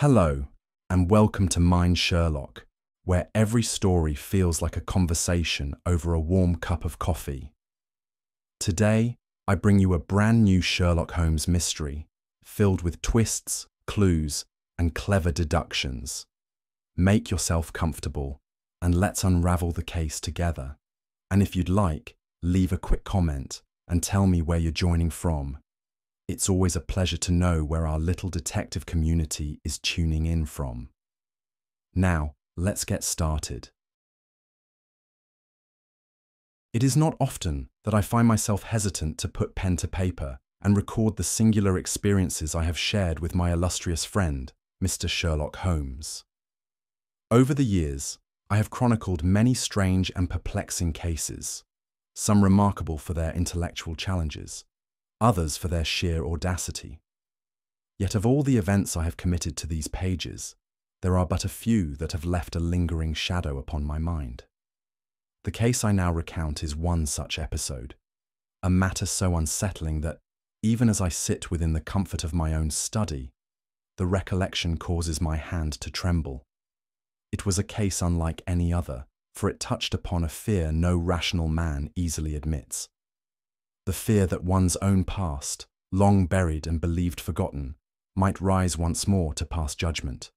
Hello, and welcome to Mind Sherlock, where every story feels like a conversation over a warm cup of coffee. Today, I bring you a brand new Sherlock Holmes mystery, filled with twists, clues, and clever deductions. Make yourself comfortable, and let's unravel the case together. And if you'd like, leave a quick comment and tell me where you're joining from. It's always a pleasure to know where our little detective community is tuning in from. Now, let's get started. It is not often that I find myself hesitant to put pen to paper and record the singular experiences I have shared with my illustrious friend, Mr. Sherlock Holmes. Over the years, I have chronicled many strange and perplexing cases, some remarkable for their intellectual challenges, others for their sheer audacity. Yet of all the events I have committed to these pages, there are but a few that have left a lingering shadow upon my mind. The case I now recount is one such episode, a matter so unsettling that, even as I sit within the comfort of my own study, the recollection causes my hand to tremble. It was a case unlike any other, for it touched upon a fear no rational man easily admits. The fear that one's own past, long buried and believed forgotten, might rise once more to pass judgment.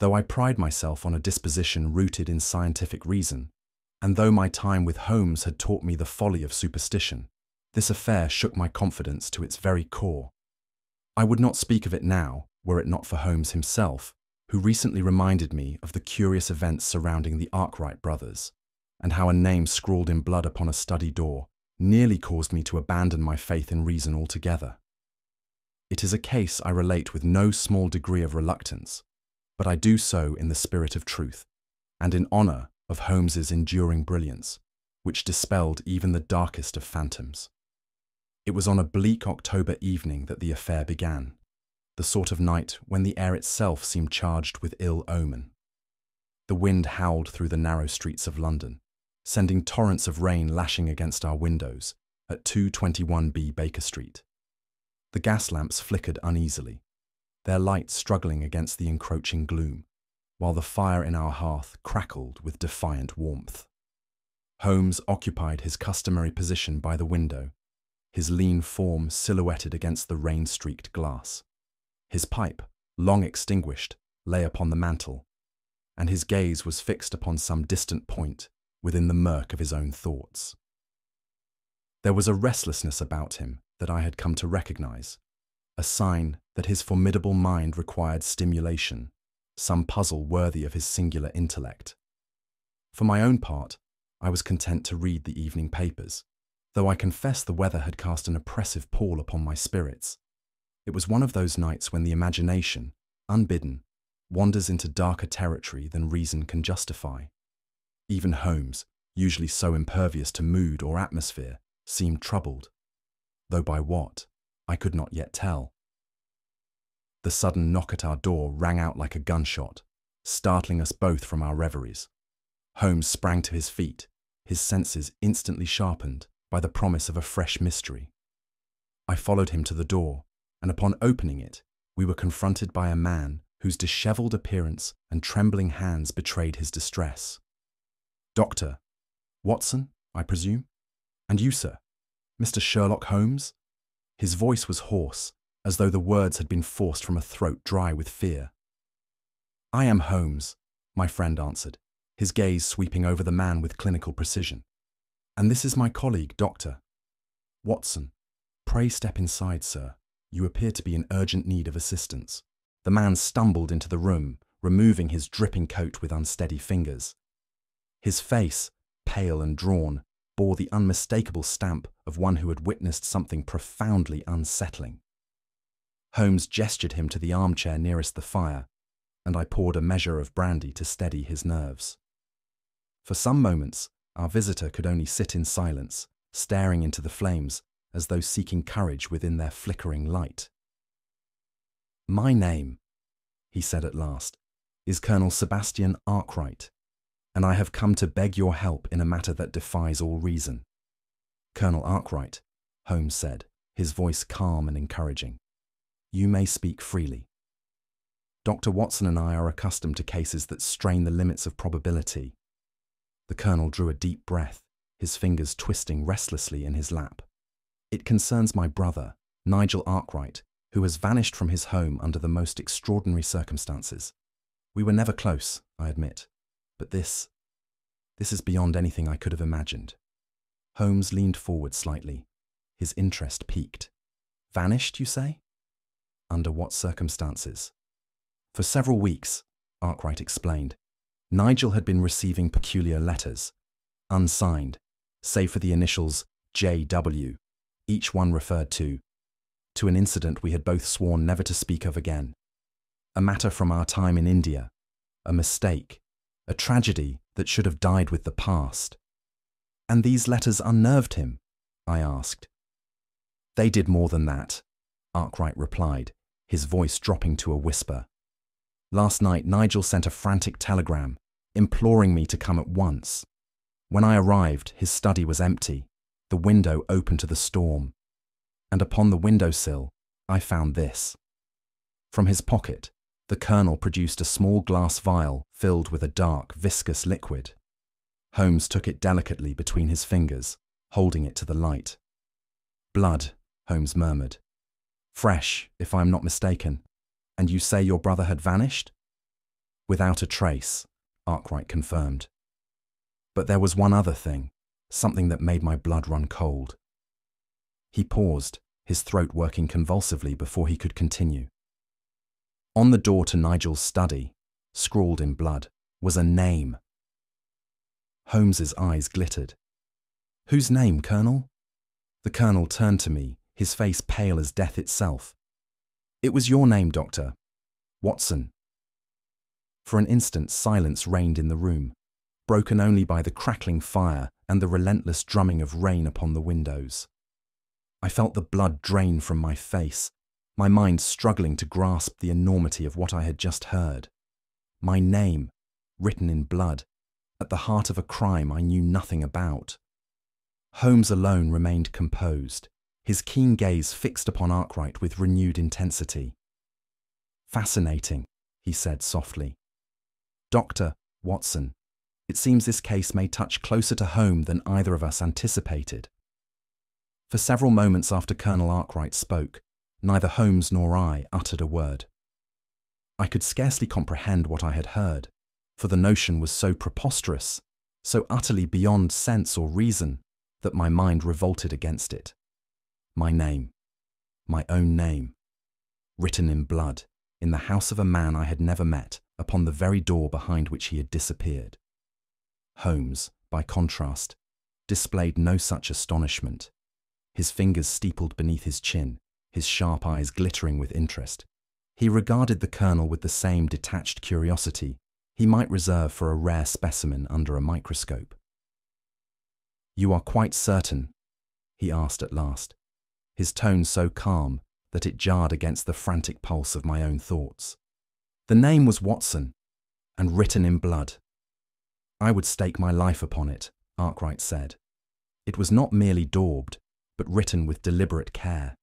Though I pride myself on a disposition rooted in scientific reason, and though my time with Holmes had taught me the folly of superstition, this affair shook my confidence to its very core. I would not speak of it now, were it not for Holmes himself, who recently reminded me of the curious events surrounding the Arkwright brothers, and how a name scrawled in blood upon a study door nearly caused me to abandon my faith in reason altogether. It is a case I relate with no small degree of reluctance, but I do so in the spirit of truth, and in honour of Holmes's enduring brilliance, which dispelled even the darkest of phantoms. It was on a bleak October evening that the affair began, the sort of night when the air itself seemed charged with ill omen. The wind howled through the narrow streets of London, sending torrents of rain lashing against our windows at 221B Baker Street. The gas lamps flickered uneasily, their light struggling against the encroaching gloom, while the fire in our hearth crackled with defiant warmth. Holmes occupied his customary position by the window, his lean form silhouetted against the rain-streaked glass. His pipe, long extinguished, lay upon the mantel, and his gaze was fixed upon some distant point within the murk of his own thoughts. There was a restlessness about him that I had come to recognize, a sign that his formidable mind required stimulation, some puzzle worthy of his singular intellect. For my own part, I was content to read the evening papers, though I confess the weather had cast an oppressive pall upon my spirits. It was one of those nights when the imagination, unbidden, wanders into darker territory than reason can justify. Even Holmes, usually so impervious to mood or atmosphere, seemed troubled, though by what, I could not yet tell. The sudden knock at our door rang out like a gunshot, startling us both from our reveries. Holmes sprang to his feet, his senses instantly sharpened by the promise of a fresh mystery. I followed him to the door, and upon opening it, we were confronted by a man whose dishevelled appearance and trembling hands betrayed his distress. "Doctor Watson, I presume? And you, sir? Mr. Sherlock Holmes?" His voice was hoarse, as though the words had been forced from a throat dry with fear. "I am Holmes," my friend answered, his gaze sweeping over the man with clinical precision. "And this is my colleague, Dr. Watson. Pray step inside, sir. You appear to be in urgent need of assistance." The man stumbled into the room, removing his dripping coat with unsteady fingers. His face, pale and drawn, bore the unmistakable stamp of one who had witnessed something profoundly unsettling. Holmes gestured him to the armchair nearest the fire, and I poured a measure of brandy to steady his nerves. For some moments, our visitor could only sit in silence, staring into the flames as though seeking courage within their flickering light. "My name," he said at last, "is Colonel Sebastian Arkwright, and I have come to beg your help in a matter that defies all reason." "Colonel Arkwright," Holmes said, his voice calm and encouraging, "you may speak freely." Dr. Watson and I are accustomed to cases that strain the limits of probability. The Colonel drew a deep breath, his fingers twisting restlessly in his lap. It concerns my brother, Nigel Arkwright, who has vanished from his home under the most extraordinary circumstances. We were never close, I admit, but this is beyond anything I could have imagined. Holmes leaned forward slightly. His interest piqued. Vanished, you say? Under what circumstances? For several weeks, Arkwright explained, Nigel had been receiving peculiar letters, unsigned, save for the initials J.W., each one referred to an incident we had both sworn never to speak of again. A matter from our time in India, a mistake, a tragedy that should have died with the past. And these letters unnerved him? I asked. They did more than that, Arkwright replied, his voice dropping to a whisper. Last night, Nigel sent a frantic telegram, imploring me to come at once. When I arrived, his study was empty, the window open to the storm. And upon the windowsill, I found this. From his pocket, the Colonel produced a small glass vial filled with a dark, viscous liquid. Holmes took it delicately between his fingers, holding it to the light. Blood, Holmes murmured. Fresh, if I am not mistaken. And you say your brother had vanished? Without a trace, Arkwright confirmed. But there was one other thing, something that made my blood run cold. He paused, his throat working convulsively before he could continue. On the door to Nigel's study, scrawled in blood, was a name. Holmes's eyes glittered. Whose name, Colonel? The Colonel turned to me, his face pale as death itself. It was your name, Doctor. Watson. For an instant, silence reigned in the room, broken only by the crackling fire and the relentless drumming of rain upon the windows. I felt the blood drain from my face, my mind struggling to grasp the enormity of what I had just heard. My name, written in blood, at the heart of a crime I knew nothing about. Holmes alone remained composed, his keen gaze fixed upon Arkwright with renewed intensity. Fascinating, he said softly. Dr. Watson, it seems this case may touch closer to home than either of us anticipated. For several moments after Colonel Arkwright spoke, neither Holmes nor I uttered a word. I could scarcely comprehend what I had heard, for the notion was so preposterous, so utterly beyond sense or reason, that my mind revolted against it. My name, my own name, written in blood, in the house of a man I had never met, upon the very door behind which he had disappeared. Holmes, by contrast, displayed no such astonishment. His fingers steepled beneath his chin, his sharp eyes glittering with interest. He regarded the Colonel with the same detached curiosity he might reserve for a rare specimen under a microscope. You are quite certain? He asked at last, his tone so calm that it jarred against the frantic pulse of my own thoughts. The name was Watson, and written in blood. I would stake my life upon it, Arkwright said. It was not merely daubed, but written with deliberate care,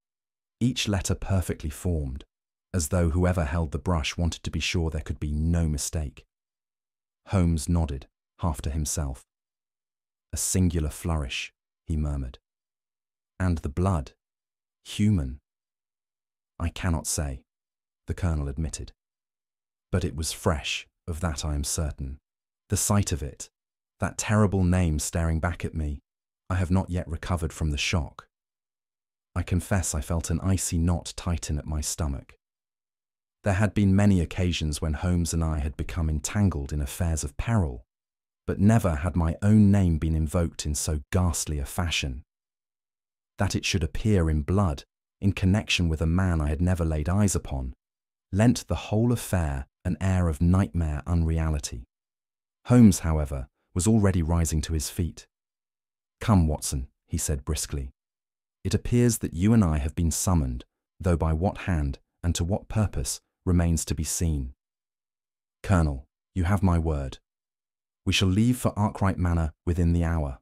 each letter perfectly formed, as though whoever held the brush wanted to be sure there could be no mistake. Holmes nodded, half to himself. A singular flourish, he murmured. And the blood, human. I cannot say, the Colonel admitted. But it was fresh, of that I am certain. The sight of it, that terrible name staring back at me, I have not yet recovered from the shock. I confess I felt an icy knot tighten at my stomach. There had been many occasions when Holmes and I had become entangled in affairs of peril, but never had my own name been invoked in so ghastly a fashion. That it should appear in blood, in connection with a man I had never laid eyes upon, lent the whole affair an air of nightmare unreality. Holmes, however, was already rising to his feet. Come, Watson, he said briskly. It appears that you and I have been summoned, though by what hand and to what purpose remains to be seen. Colonel, you have my word. We shall leave for Arkwright Manor within the hour.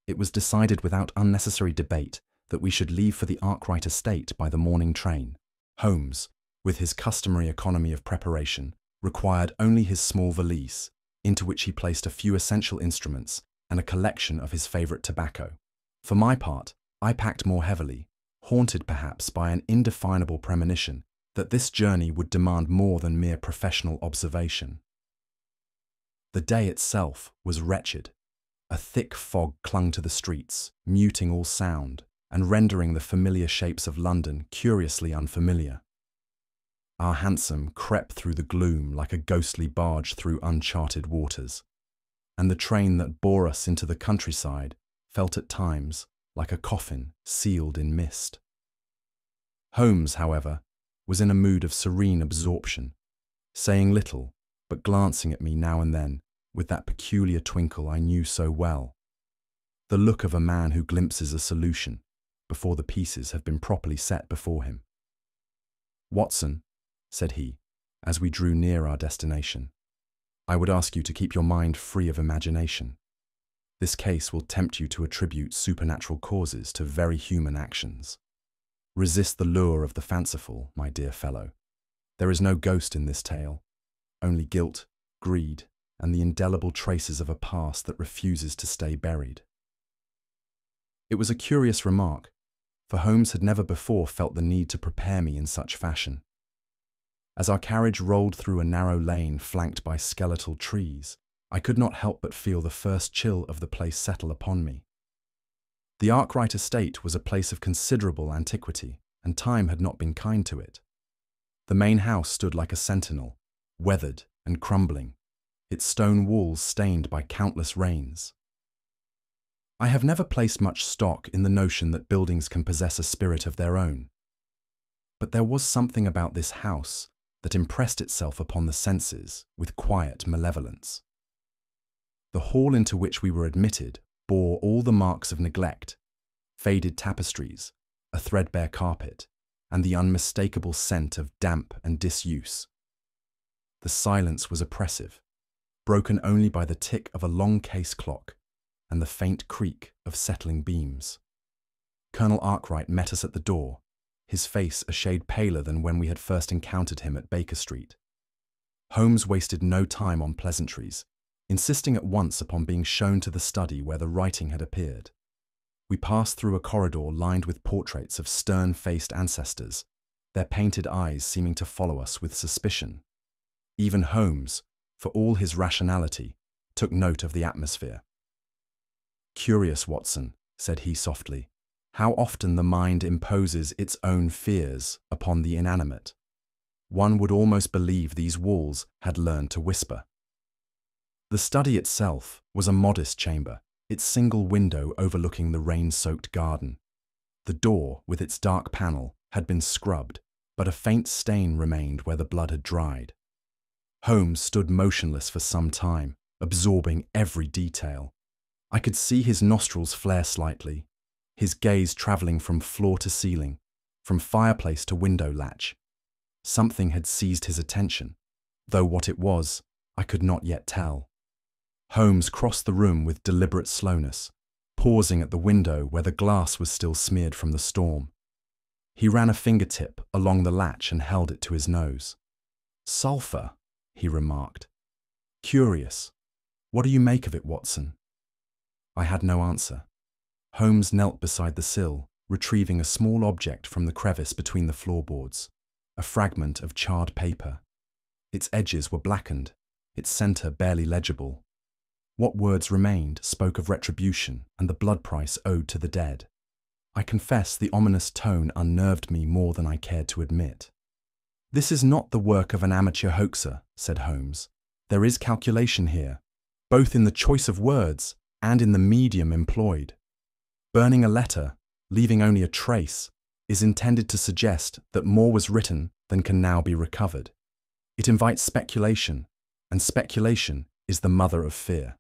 It was decided without unnecessary debate that we should leave for the Arkwright estate by the morning train. Holmes, with his customary economy of preparation, required only his small valise, into which he placed a few essential instruments and a collection of his favourite tobacco. For my part, I packed more heavily, haunted perhaps by an indefinable premonition that this journey would demand more than mere professional observation. The day itself was wretched. A thick fog clung to the streets, muting all sound and rendering the familiar shapes of London curiously unfamiliar. Our hansom crept through the gloom like a ghostly barge through uncharted waters, and the train that bore us into the countryside felt at times like a coffin sealed in mist. Holmes, however, was in a mood of serene absorption, saying little, but glancing at me now and then with that peculiar twinkle I knew so well, the look of a man who glimpses a solution before the pieces have been properly set before him. "Watson," said he, as we drew near our destination, "I would ask you to keep your mind free of imagination. This case will tempt you to attribute supernatural causes to very human actions. Resist the lure of the fanciful, my dear fellow. There is no ghost in this tale, only guilt, greed, and the indelible traces of a past that refuses to stay buried." It was a curious remark, for Holmes had never before felt the need to prepare me in such fashion. As our carriage rolled through a narrow lane flanked by skeletal trees, I could not help but feel the first chill of the place settle upon me. The Arkwright estate was a place of considerable antiquity, and time had not been kind to it. The main house stood like a sentinel, weathered and crumbling, its stone walls stained by countless rains. I have never placed much stock in the notion that buildings can possess a spirit of their own. But there was something about this house that impressed itself upon the senses with quiet malevolence. The hall into which we were admitted bore all the marks of neglect: faded tapestries, a threadbare carpet, and the unmistakable scent of damp and disuse. The silence was oppressive, broken only by the tick of a long case clock and the faint creak of settling beams. Colonel Arkwright met us at the door, his face a shade paler than when we had first encountered him at Baker Street. Holmes wasted no time on pleasantries, insisting at once upon being shown to the study where the writing had appeared. We passed through a corridor lined with portraits of stern-faced ancestors, their painted eyes seeming to follow us with suspicion. Even Holmes, for all his rationality, took note of the atmosphere. "Curious, Watson," said he softly, "how often the mind imposes its own fears upon the inanimate. One would almost believe these walls had learned to whisper." The study itself was a modest chamber, its single window overlooking the rain-soaked garden. The door, with its dark panel, had been scrubbed, but a faint stain remained where the blood had dried. Holmes stood motionless for some time, absorbing every detail. I could see his nostrils flare slightly, his gaze travelling from floor to ceiling, from fireplace to window latch. Something had seized his attention, though what it was, I could not yet tell. Holmes crossed the room with deliberate slowness, pausing at the window where the glass was still smeared from the storm. He ran a fingertip along the latch and held it to his nose. "Sulphur," he remarked. "Curious. What do you make of it, Watson?" I had no answer. Holmes knelt beside the sill, retrieving a small object from the crevice between the floorboards, a fragment of charred paper. Its edges were blackened, its centre barely legible. What words remained spoke of retribution and the blood price owed to the dead. I confess the ominous tone unnerved me more than I cared to admit. "This is not the work of an amateur hoaxer," said Holmes. "There is calculation here, both in the choice of words and in the medium employed. Burning a letter, leaving only a trace, is intended to suggest that more was written than can now be recovered. It invites speculation, and speculation is the mother of fear."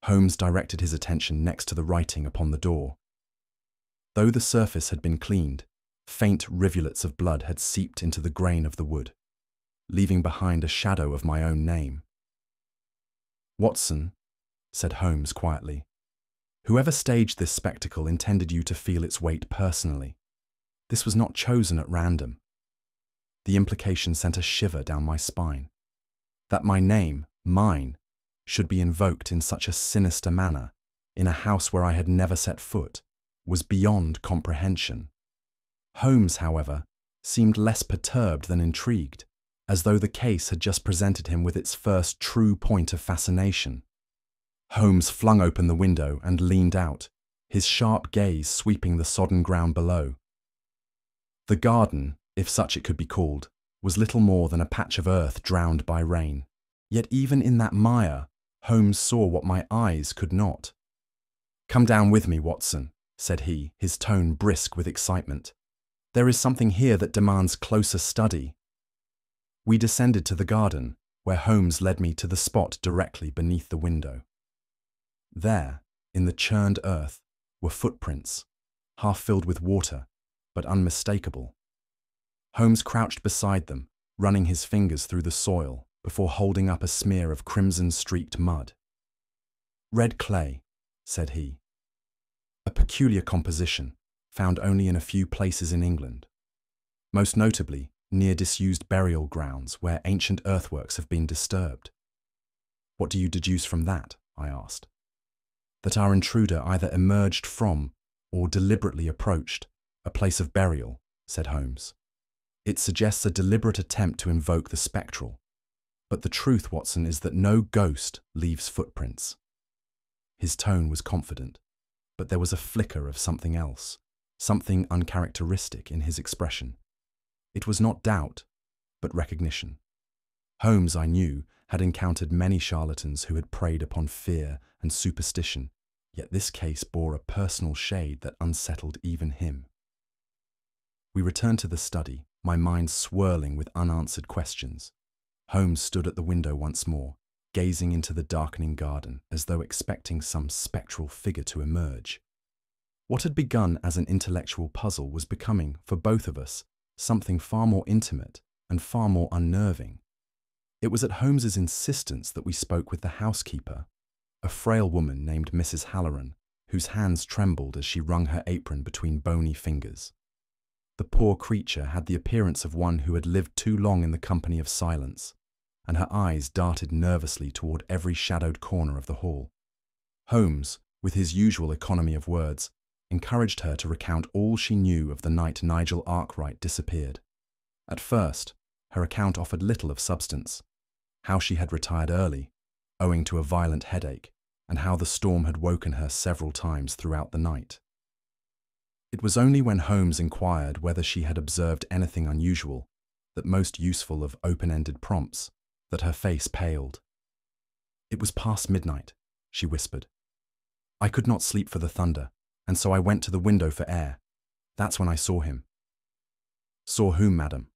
Holmes directed his attention next to the writing upon the door. Though the surface had been cleaned, faint rivulets of blood had seeped into the grain of the wood, leaving behind a shadow of my own name. "Watson," said Holmes quietly, "whoever staged this spectacle intended you to feel its weight personally. This was not chosen at random. The implication sent a shiver down my spine. That my name, mine, should be invoked in such a sinister manner, in a house where I had never set foot, was beyond comprehension. Holmes, however, seemed less perturbed than intrigued, as though the case had just presented him with its first true point of fascination. Holmes flung open the window and leaned out, his sharp gaze sweeping the sodden ground below. The garden, if such it could be called, was little more than a patch of earth drowned by rain. Yet even in that mire, Holmes saw what my eyes could not. "Come down with me, Watson," said he, his tone brisk with excitement. "There is something here that demands closer study." We descended to the garden, where Holmes led me to the spot directly beneath the window. There, in the churned earth, were footprints, half filled with water, but unmistakable. Holmes crouched beside them, running his fingers through the soil before holding up a smear of crimson-streaked mud. "Red clay," said he. "A peculiar composition, found only in a few places in England, most notably near disused burial grounds where ancient earthworks have been disturbed." "What do you deduce from that?" I asked. "That our intruder either emerged from, or deliberately approached, a place of burial," said Holmes. "It suggests a deliberate attempt to invoke the spectral. But the truth, Watson, is that no ghost leaves footprints." His tone was confident, but there was a flicker of something else, something uncharacteristic in his expression. It was not doubt, but recognition. Holmes, I knew, had encountered many charlatans who had preyed upon fear and superstition, yet this case bore a personal shade that unsettled even him. We returned to the study, my mind swirling with unanswered questions. Holmes stood at the window once more, gazing into the darkening garden as though expecting some spectral figure to emerge. What had begun as an intellectual puzzle was becoming, for both of us, something far more intimate and far more unnerving. It was at Holmes's insistence that we spoke with the housekeeper, a frail woman named Mrs. Halloran, whose hands trembled as she wrung her apron between bony fingers. The poor creature had the appearance of one who had lived too long in the company of silence, and her eyes darted nervously toward every shadowed corner of the hall. Holmes, with his usual economy of words, encouraged her to recount all she knew of the night Nigel Arkwright disappeared. At first, her account offered little of substance: how she had retired early, owing to a violent headache, and how the storm had woken her several times throughout the night. It was only when Holmes inquired whether she had observed anything unusual, that most useful of open-ended prompts, that her face paled. "It was past midnight," she whispered. "I could not sleep for the thunder, and so I went to the window for air. That's when I saw him." "Saw whom, madam?"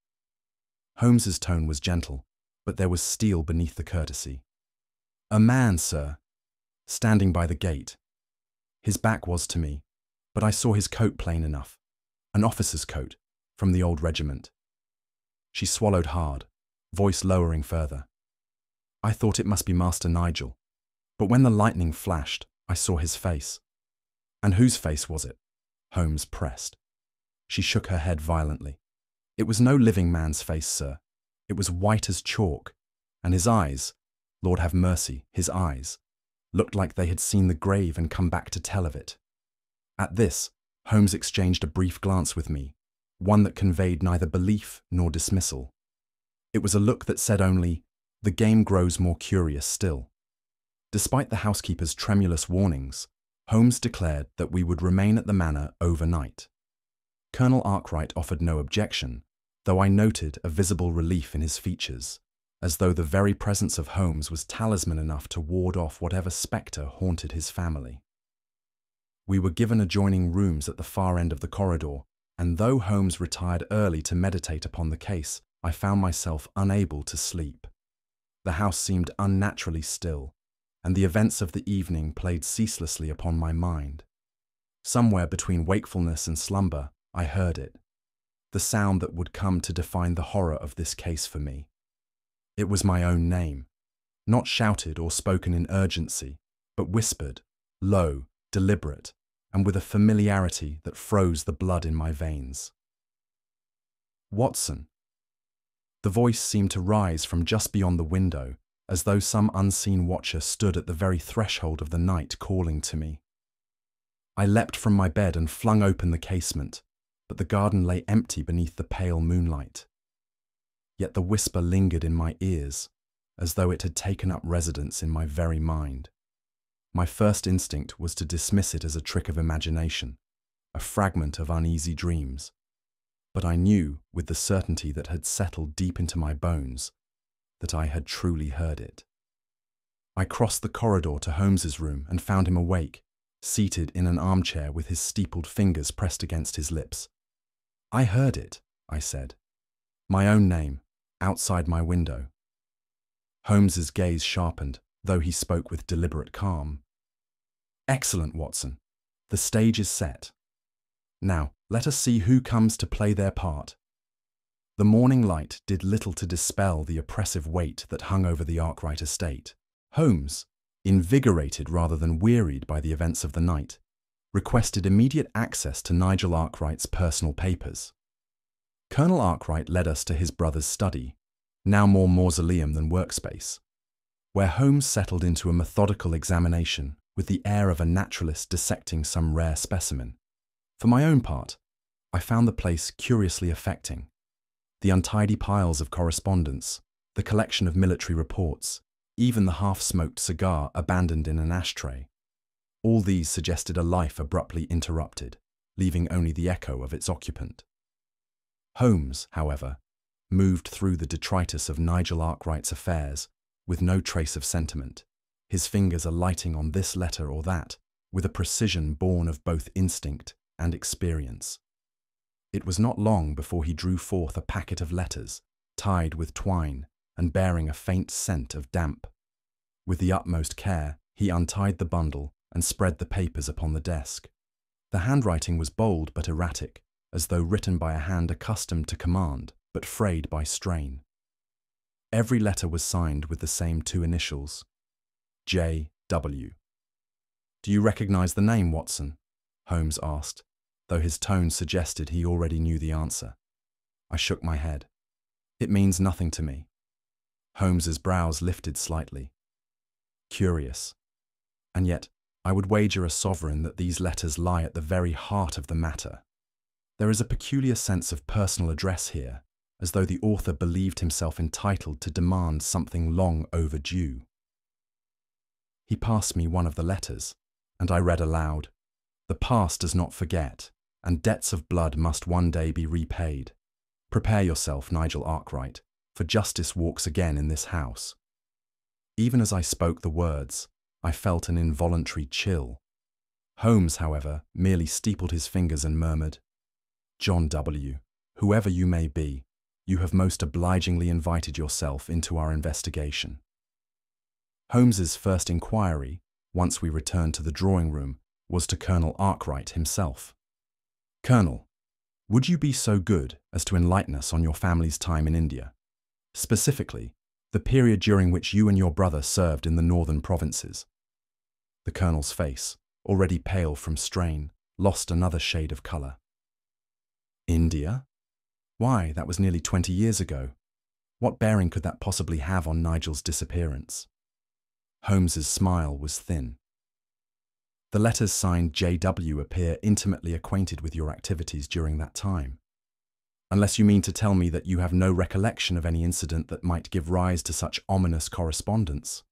Holmes's tone was gentle, but there was steel beneath the courtesy. "A man, sir, standing by the gate. His back was to me, but I saw his coat plain enough, an officer's coat, from the old regiment." She swallowed hard, voice lowering further. "I thought it must be Master Nigel, but when the lightning flashed, I saw his face." "And whose face was it?" Holmes pressed. She shook her head violently. "It was no living man's face, sir. It was white as chalk, and his eyes, Lord have mercy, his eyes, looked like they had seen the grave and come back to tell of it." At this, Holmes exchanged a brief glance with me, one that conveyed neither belief nor dismissal. It was a look that said only, "The game grows more curious still." Despite the housekeeper's tremulous warnings, Holmes declared that we would remain at the manor overnight. Colonel Arkwright offered no objection, though I noted a visible relief in his features, as though the very presence of Holmes was talisman enough to ward off whatever spectre haunted his family. We were given adjoining rooms at the far end of the corridor, and though Holmes retired early to meditate upon the case, I found myself unable to sleep. The house seemed unnaturally still, and the events of the evening played ceaselessly upon my mind. Somewhere between wakefulness and slumber, I heard it, the sound that would come to define the horror of this case for me. It was my own name, not shouted or spoken in urgency, but whispered, low, deliberate, and with a familiarity that froze the blood in my veins. "Watson." The voice seemed to rise from just beyond the window, as though some unseen watcher stood at the very threshold of the night calling to me. I leapt from my bed and flung open the casement, but the garden lay empty beneath the pale moonlight. Yet the whisper lingered in my ears, as though it had taken up residence in my very mind. My first instinct was to dismiss it as a trick of imagination, a fragment of uneasy dreams. But I knew, with the certainty that had settled deep into my bones, that I had truly heard it. I crossed the corridor to Holmes's room and found him awake, seated in an armchair with his steepled fingers pressed against his lips. "I heard it," I said. "My own name, outside my window." Holmes's gaze sharpened, though he spoke with deliberate calm. "Excellent, Watson. The stage is set. Now, let us see who comes to play their part." The morning light did little to dispel the oppressive weight that hung over the Arkwright estate. Holmes, invigorated rather than wearied by the events of the night, requested immediate access to Nigel Arkwright's personal papers. Colonel Arkwright led us to his brother's study, now more mausoleum than workspace, where Holmes settled into a methodical examination with the air of a naturalist dissecting some rare specimen. For my own part, I found the place curiously affecting. The untidy piles of correspondence, the collection of military reports, even the half-smoked cigar abandoned in an ashtray. All these suggested a life abruptly interrupted, leaving only the echo of its occupant. Holmes, however, moved through the detritus of Nigel Arkwright's affairs with no trace of sentiment, his fingers alighting on this letter or that, with a precision born of both instinct and experience. It was not long before he drew forth a packet of letters, tied with twine and bearing a faint scent of damp. With the utmost care, he untied the bundle and spread the papers upon the desk. The handwriting was bold but erratic, as though written by a hand accustomed to command, but frayed by strain. Every letter was signed with the same two initials, J.W. "Do you recognize the name, Watson?" Holmes asked, though his tone suggested he already knew the answer. I shook my head. "It means nothing to me." Holmes's brows lifted slightly. "Curious. And yet, I would wager a sovereign that these letters lie at the very heart of the matter. There is a peculiar sense of personal address here, as though the author believed himself entitled to demand something long overdue." He passed me one of the letters, and I read aloud, "The past does not forget, and debts of blood must one day be repaid. Prepare yourself, Nigel Arkwright, for justice walks again in this house." Even as I spoke the words, I felt an involuntary chill. Holmes, however, merely steepled his fingers and murmured, "John W., whoever you may be, you have most obligingly invited yourself into our investigation." Holmes's first inquiry, once we returned to the drawing room, was to Colonel Arkwright himself. "Colonel, would you be so good as to enlighten us on your family's time in India? Specifically, the period during which you and your brother served in the northern provinces." The colonel's face, already pale from strain, lost another shade of colour. "India? Why, that was nearly 20 years ago. What bearing could that possibly have on Nigel's disappearance?" Holmes's smile was thin. "The letters signed J.W. appear intimately acquainted with your activities during that time. Unless you mean to tell me that you have no recollection of any incident that might give rise to such ominous correspondence."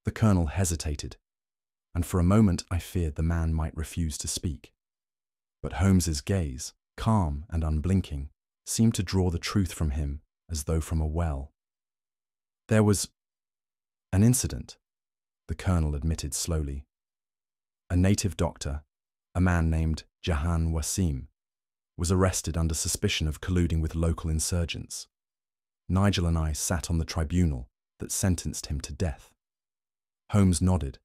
The colonel hesitated, and for a moment I feared the man might refuse to speak. But Holmes's gaze, calm and unblinking, seemed to draw the truth from him as though from a well. "There was an incident," the colonel admitted slowly. "A native doctor, a man named Jahan Wasim, was arrested under suspicion of colluding with local insurgents. Nigel and I sat on the tribunal that sentenced him to death." Holmes nodded,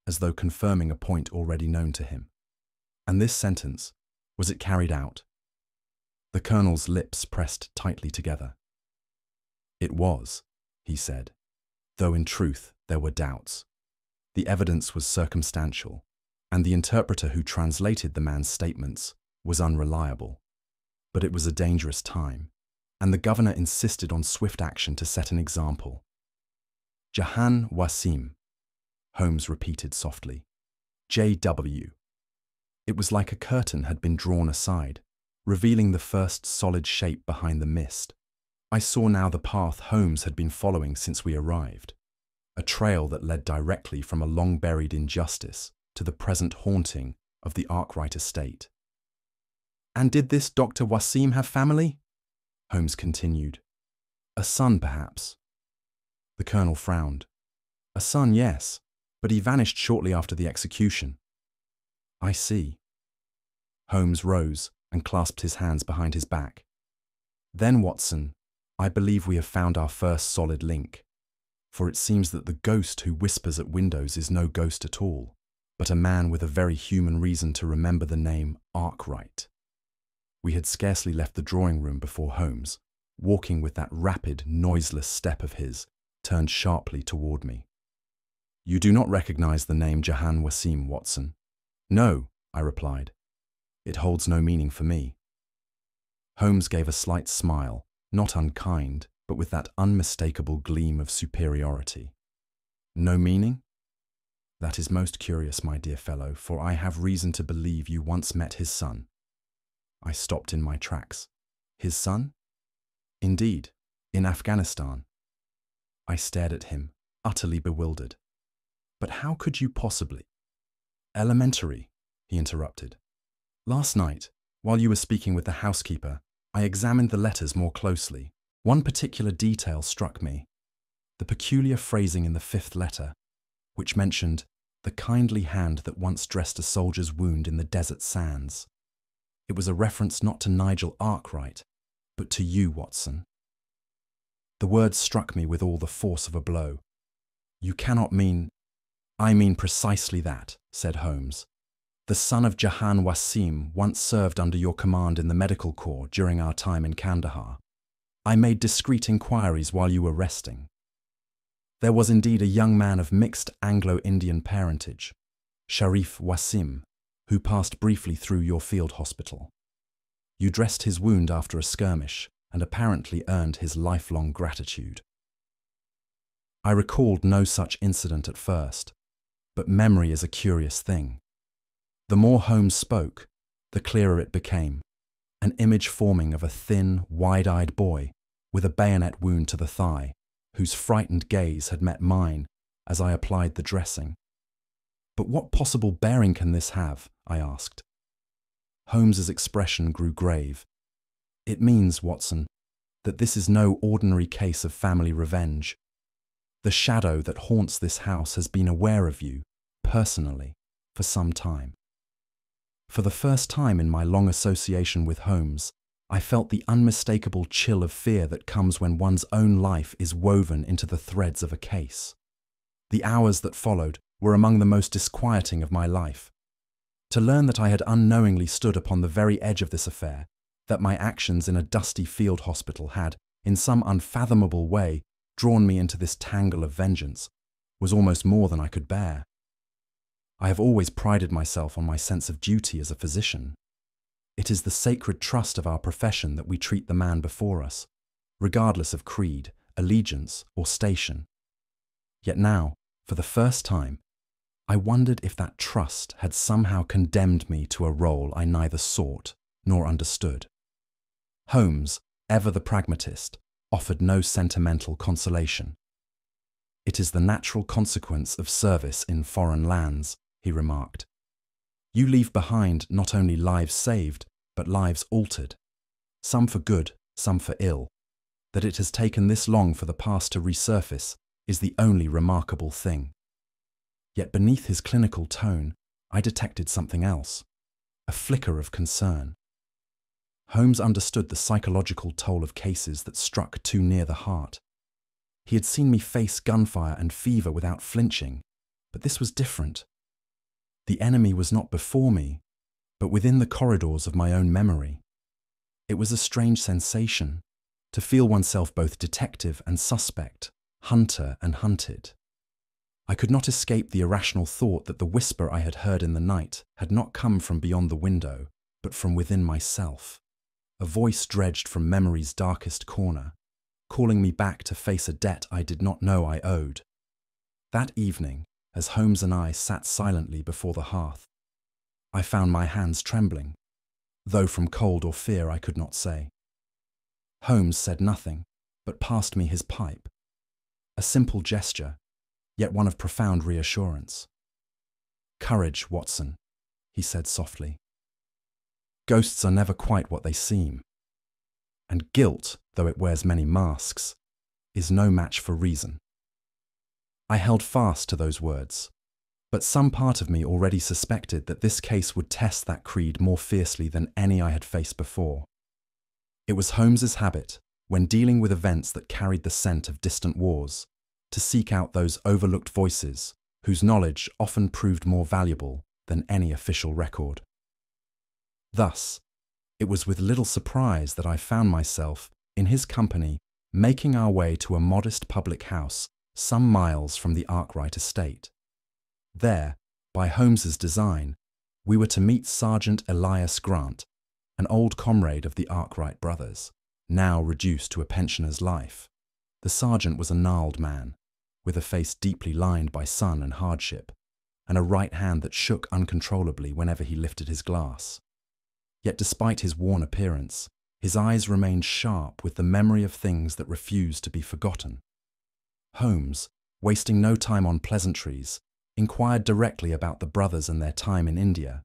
as though confirming a point already known to him. "And this sentence, was it carried out?" The colonel's lips pressed tightly together. "It was," he said, though in truth there were doubts. The evidence was circumstantial, and the interpreter who translated the man's statements was unreliable. But it was a dangerous time, and the governor insisted on swift action to set an example. Jahan Wasim, Holmes repeated softly. J.W. It was like a curtain had been drawn aside, revealing the first solid shape behind the mist. I saw now the path Holmes had been following since we arrived, a trail that led directly from a long-buried injustice to the present haunting of the Arkwright estate. And did this Dr. Wasim have family? Holmes continued. A son, perhaps. The colonel frowned. A son, yes, but he vanished shortly after the execution. I see. Holmes rose and clasped his hands behind his back. Then, Watson, I believe we have found our first solid link. For it seems that the ghost who whispers at windows is no ghost at all, but a man with a very human reason to remember the name Arkwright. We had scarcely left the drawing room before Holmes, walking with that rapid, noiseless step of his, turned sharply toward me. You do not recognize the name Jahan Wasim, Watson? No, I replied. It holds no meaning for me. Holmes gave a slight smile, not unkind, but with that unmistakable gleam of superiority. No meaning? That is most curious, my dear fellow, for I have reason to believe you once met his son. I stopped in my tracks. His son? Indeed, in Afghanistan. I stared at him, utterly bewildered. But how could you possibly? Elementary, he interrupted. Last night, while you were speaking with the housekeeper, I examined the letters more closely. One particular detail struck me, the peculiar phrasing in the fifth letter, which mentioned the kindly hand that once dressed a soldier's wound in the desert sands. It was a reference not to Nigel Arkwright, but to you, Watson. The words struck me with all the force of a blow. You cannot mean... I mean precisely that, said Holmes. The son of Jahan Wasim once served under your command in the medical corps during our time in Kandahar. I made discreet inquiries while you were resting. There was indeed a young man of mixed Anglo-Indian parentage, Sharif Wasim, who passed briefly through your field hospital. You dressed his wound after a skirmish and apparently earned his lifelong gratitude. I recalled no such incident at first, but memory is a curious thing. The more Holmes spoke, the clearer it became, an image forming of a thin, wide-eyed boy with a bayonet wound to the thigh, whose frightened gaze had met mine as I applied the dressing. But what possible bearing can this have? I asked. Holmes's expression grew grave. It means, Watson, that this is no ordinary case of family revenge. The shadow that haunts this house has been aware of you, personally, for some time. For the first time in my long association with Holmes, I felt the unmistakable chill of fear that comes when one's own life is woven into the threads of a case. The hours that followed were among the most disquieting of my life. To learn that I had unknowingly stood upon the very edge of this affair, that my actions in a dusty field hospital had, in some unfathomable way, drawn me into this tangle of vengeance, was almost more than I could bear. I have always prided myself on my sense of duty as a physician. It is the sacred trust of our profession that we treat the man before us, regardless of creed, allegiance, or station. Yet now, for the first time, I wondered if that trust had somehow condemned me to a role I neither sought nor understood. Holmes, ever the pragmatist, offered no sentimental consolation. It is the natural consequence of service in foreign lands, he remarked. You leave behind not only lives saved, but lives altered, some for good, some for ill. That it has taken this long for the past to resurface is the only remarkable thing. Yet beneath his clinical tone, I detected something else, a flicker of concern. Holmes understood the psychological toll of cases that struck too near the heart. He had seen me face gunfire and fever without flinching, but this was different. The enemy was not before me, but within the corridors of my own memory. It was a strange sensation, to feel oneself both detective and suspect, hunter and hunted. I could not escape the irrational thought that the whisper I had heard in the night had not come from beyond the window, but from within myself. A voice dredged from memory's darkest corner, calling me back to face a debt I did not know I owed. That evening, as Holmes and I sat silently before the hearth, I found my hands trembling, though from cold or fear I could not say. Holmes said nothing, but passed me his pipe. A simple gesture, yet one of profound reassurance. "Courage, Watson," he said softly. "Ghosts are never quite what they seem. And guilt, though it wears many masks, is no match for reason." I held fast to those words, but some part of me already suspected that this case would test that creed more fiercely than any I had faced before. It was Holmes's habit, when dealing with events that carried the scent of distant wars, to seek out those overlooked voices whose knowledge often proved more valuable than any official record. Thus, it was with little surprise that I found myself, in his company, making our way to a modest public house some miles from the Arkwright estate. There, by Holmes's design, we were to meet Sergeant Elias Grant, an old comrade of the Arkwright brothers, now reduced to a pensioner's life. The sergeant was a gnarled man, with a face deeply lined by sun and hardship, and a right hand that shook uncontrollably whenever he lifted his glass. Yet despite his worn appearance, his eyes remained sharp with the memory of things that refused to be forgotten. Holmes, wasting no time on pleasantries, inquired directly about the brothers and their time in India.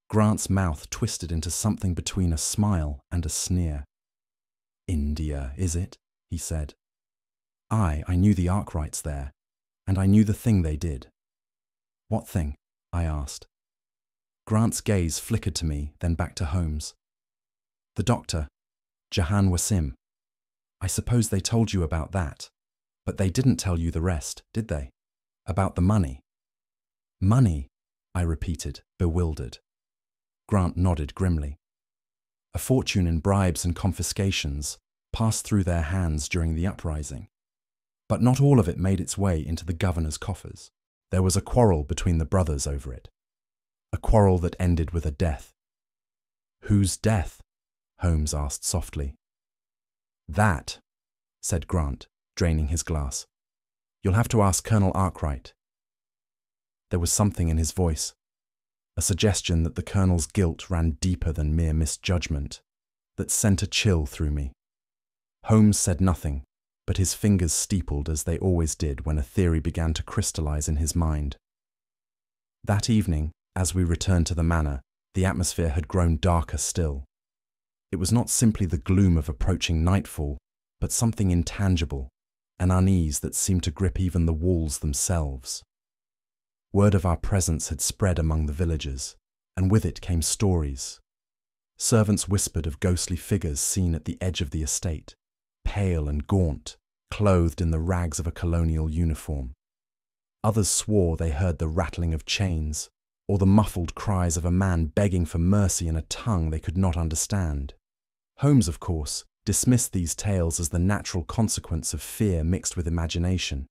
Grant's mouth twisted into something between a smile and a sneer. "India, is it?" he said. I knew the Arkwrights there, and I knew the thing they did." "What thing?" I asked. Grant's gaze flickered to me, then back to Holmes. "The doctor, Jahan Wasim. I suppose they told you about that, but they didn't tell you the rest, did they? About the money." "Money?" I repeated, bewildered. Grant nodded grimly. "A fortune in bribes and confiscations passed through their hands during the uprising, but not all of it made its way into the governor's coffers. There was a quarrel between the brothers over it. A quarrel that ended with a death." "Whose death?" Holmes asked softly. "That," said Grant, draining his glass. "You'll have to ask Colonel Arkwright." There was something in his voice, a suggestion that the colonel's guilt ran deeper than mere misjudgment, that sent a chill through me. Holmes said nothing, but his fingers steepled as they always did when a theory began to crystallize in his mind. That evening, as we returned to the manor, the atmosphere had grown darker still. It was not simply the gloom of approaching nightfall, but something intangible, an unease that seemed to grip even the walls themselves. Word of our presence had spread among the villagers, and with it came stories. Servants whispered of ghostly figures seen at the edge of the estate, pale and gaunt, clothed in the rags of a colonial uniform. Others swore they heard the rattling of chains, or the muffled cries of a man begging for mercy in a tongue they could not understand. Holmes, of course, dismissed these tales as the natural consequence of fear mixed with imagination,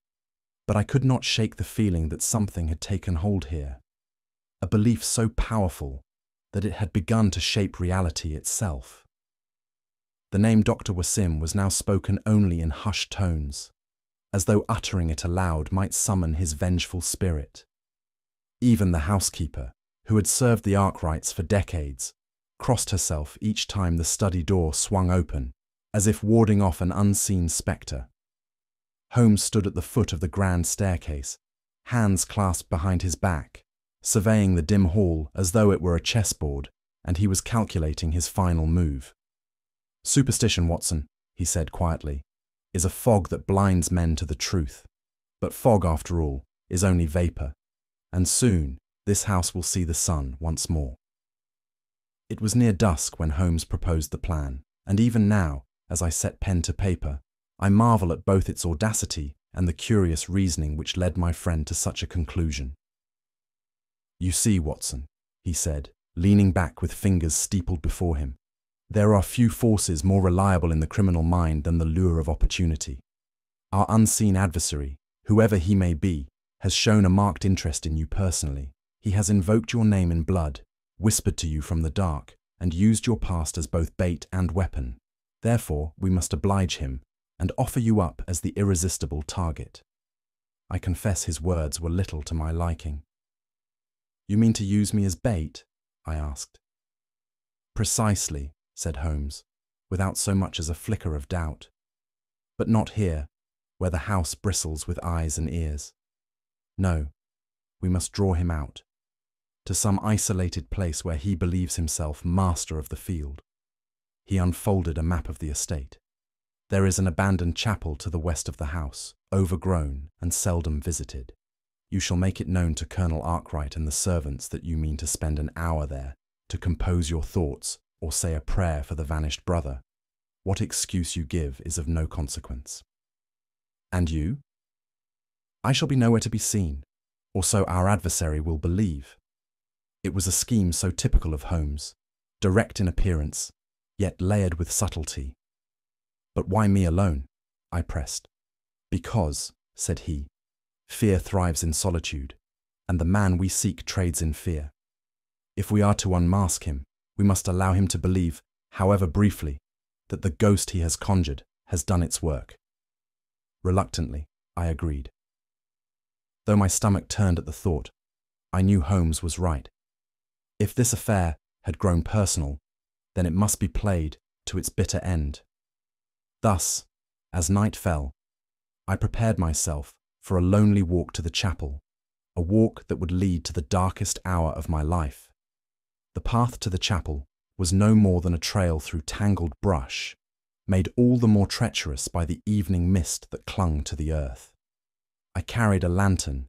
but I could not shake the feeling that something had taken hold here, a belief so powerful that it had begun to shape reality itself. The name Dr. Wasim was now spoken only in hushed tones, as though uttering it aloud might summon his vengeful spirit. Even the housekeeper, who had served the Arkwrights for decades, crossed herself each time the study door swung open, as if warding off an unseen spectre. Holmes stood at the foot of the grand staircase, hands clasped behind his back, surveying the dim hall as though it were a chessboard, and he was calculating his final move. "Superstition, Watson," he said quietly, "is a fog that blinds men to the truth. But fog, after all, is only vapour, and soon this house will see the sun once more." It was near dusk when Holmes proposed the plan, and even now, as I set pen to paper, I marvel at both its audacity and the curious reasoning which led my friend to such a conclusion. "You see, Watson," he said, leaning back with fingers steepled before him, "there are few forces more reliable in the criminal mind than the lure of opportunity. Our unseen adversary, whoever he may be, has shown a marked interest in you personally. He has invoked your name in blood, whispered to you from the dark, and used your past as both bait and weapon. Therefore, we must oblige him and offer you up as the irresistible target." I confess his words were little to my liking. "You mean to use me as bait?" I asked. "Precisely," said Holmes, without so much as a flicker of doubt. "But not here, where the house bristles with eyes and ears. No, we must draw him out, to some isolated place where he believes himself master of the field." He unfolded a map of the estate. "There is an abandoned chapel to the west of the house, overgrown and seldom visited. You shall make it known to Colonel Arkwright and the servants that you mean to spend an hour there, to compose your thoughts or say a prayer for the vanished brother. What excuse you give is of no consequence." "And you?" "I shall be nowhere to be seen, or so our adversary will believe." It was a scheme so typical of Holmes, direct in appearance, yet layered with subtlety. "But why me alone?" I pressed. "Because," said he, "fear thrives in solitude, and the man we seek trades in fear. If we are to unmask him, we must allow him to believe, however briefly, that the ghost he has conjured has done its work." Reluctantly, I agreed. Though my stomach turned at the thought, I knew Holmes was right. If this affair had grown personal, then it must be played to its bitter end. Thus, as night fell, I prepared myself for a lonely walk to the chapel, a walk that would lead to the darkest hour of my life. The path to the chapel was no more than a trail through tangled brush, made all the more treacherous by the evening mist that clung to the earth. I carried a lantern,